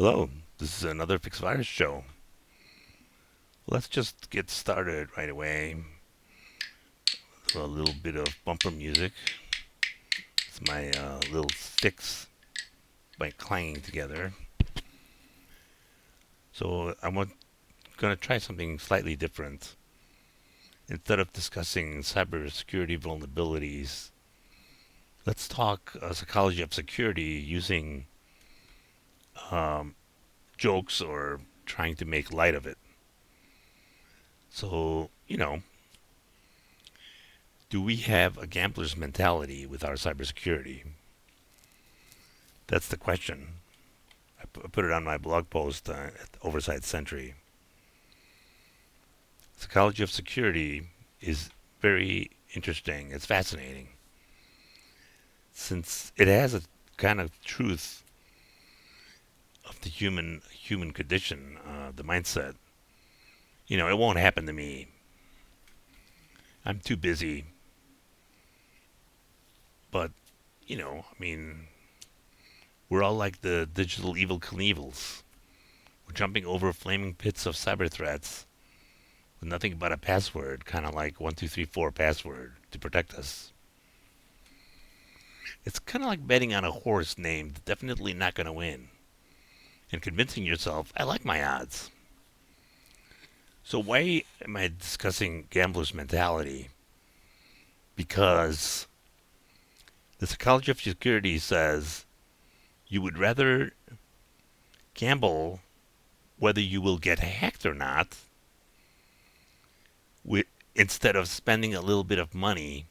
Hello, this is another Fix Virus show. Let's just get started right away. A little bit of bumper music. It's my little sticks by clanging together. So I'm going to try something slightly different. Instead of discussing cybersecurity vulnerabilities, let's talk psychology of security using um, jokes or trying to make light of it. So, do we have a gambler's mentality with our cybersecurity? That's the question. I put it on my blog post at Oversight Sentry. Psychology of security is very interesting. It's fascinating since it has a kind of truth of the human condition, the mindset. It won't happen to me. I'm too busy. But we're all like the digital evil Knievels. We're jumping over flaming pits of cyber threats with nothing but a password, kind of like 1234 password to protect us. It's kind of like betting on a horse named definitely not going to win and convincing yourself, I like my odds. So, why am I discussing gambler's mentality? Because the psychology of security says you would rather gamble whether you will get hacked or not instead of spending a little bit of money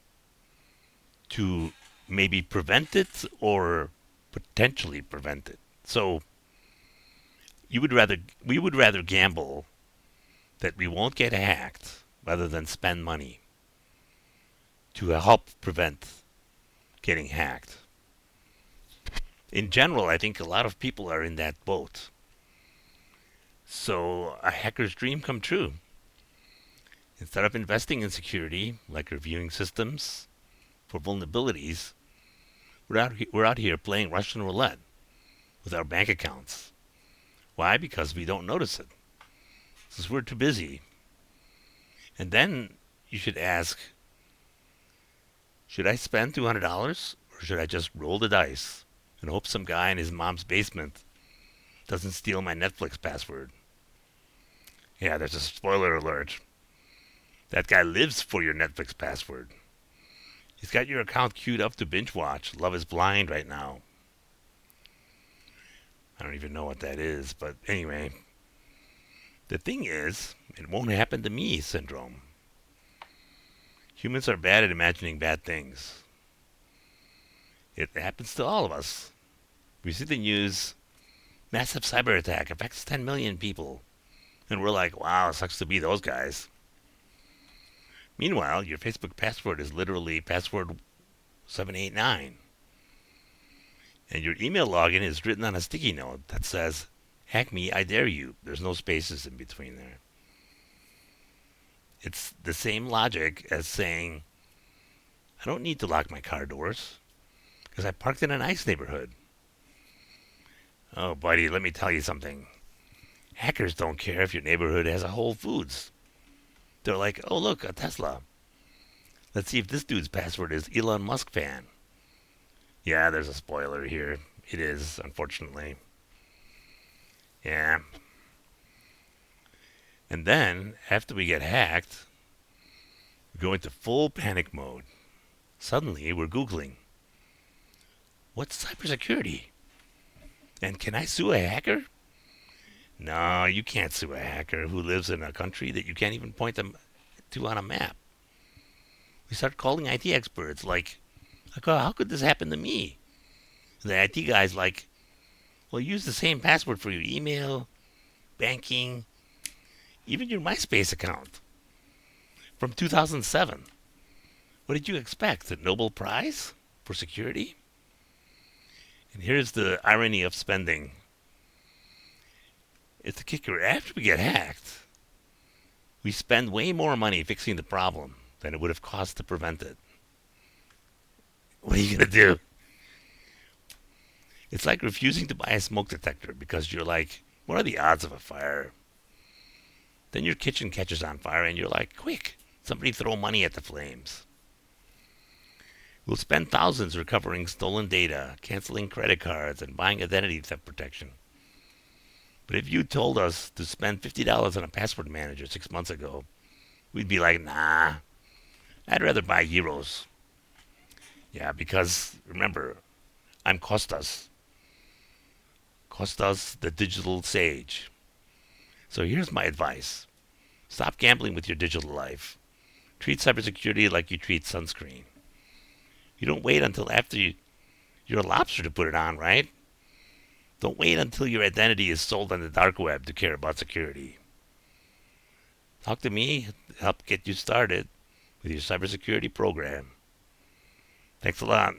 to maybe prevent it or potentially prevent it. So we would rather gamble that we won't get hacked rather than spend money to help prevent getting hacked. In general, I think a lot of people are in that boat. So a hacker's dream come true. Instead of investing in security, like reviewing systems for vulnerabilities, we're out here playing Russian roulette with our bank accounts. Why? Because we don't notice it. Because we're too busy. And then you should ask, should I spend $200 or should I just roll the dice and hope some guy in his mom's basement doesn't steal my Netflix password? Yeah, there's a spoiler alert. That guy lives for your Netflix password. He's got your account queued up to binge watch Love is Blind right now. I don't even know what that is, but anyway. The thing is, it won't happen to me syndrome. Humans are bad at imagining bad things. It happens to all of us. We see the news, massive cyber attack affects 10 million people. And we're like, wow, sucks to be those guys. Meanwhile, your Facebook password is literally password 789. And your email login is written on a sticky note that says, hack me, I dare you. There's no spaces in between there. It's the same logic as saying, I don't need to lock my car doors because I parked in a nice neighborhood. Oh, buddy, let me tell you something. Hackers don't care if your neighborhood has a Whole Foods. They're like, oh, look, a Tesla. Let's see if this dude's password is Elon Musk fan. Yeah, there's a spoiler here. It is, unfortunately. Yeah. And then, after we get hacked, we go into full panic mode. Suddenly, we're Googling, what's cybersecurity? And can I sue a hacker? No, you can't sue a hacker who lives in a country that you can't even point them to on a map. We start calling IT experts like, how could this happen to me? And the IT guy's like, well, use the same password for your email, banking, even your MySpace account from 2007. What did you expect? A Nobel Prize for security? And here's the irony of spending. It's the kicker. After we get hacked, we spend way more money fixing the problem than it would have cost to prevent it. What are you going to do? It's like refusing to buy a smoke detector because you're like, what are the odds of a fire? Then your kitchen catches on fire and you're like, quick, somebody throw money at the flames. We'll spend thousands recovering stolen data, canceling credit cards, and buying identity theft protection. But if you told us to spend $50 on a password manager 6 months ago, we'd be like, nah, I'd rather buy heroes. Yeah, because remember, I'm Kostas the Digital Sage. So here's my advice. Stop gambling with your digital life. Treat cybersecurity like you treat sunscreen. You don't wait until after you're a lobster to put it on, right? Don't wait until your identity is sold on the dark web to care about security. Talk to me, help get you started with your cybersecurity program. Thanks a lot.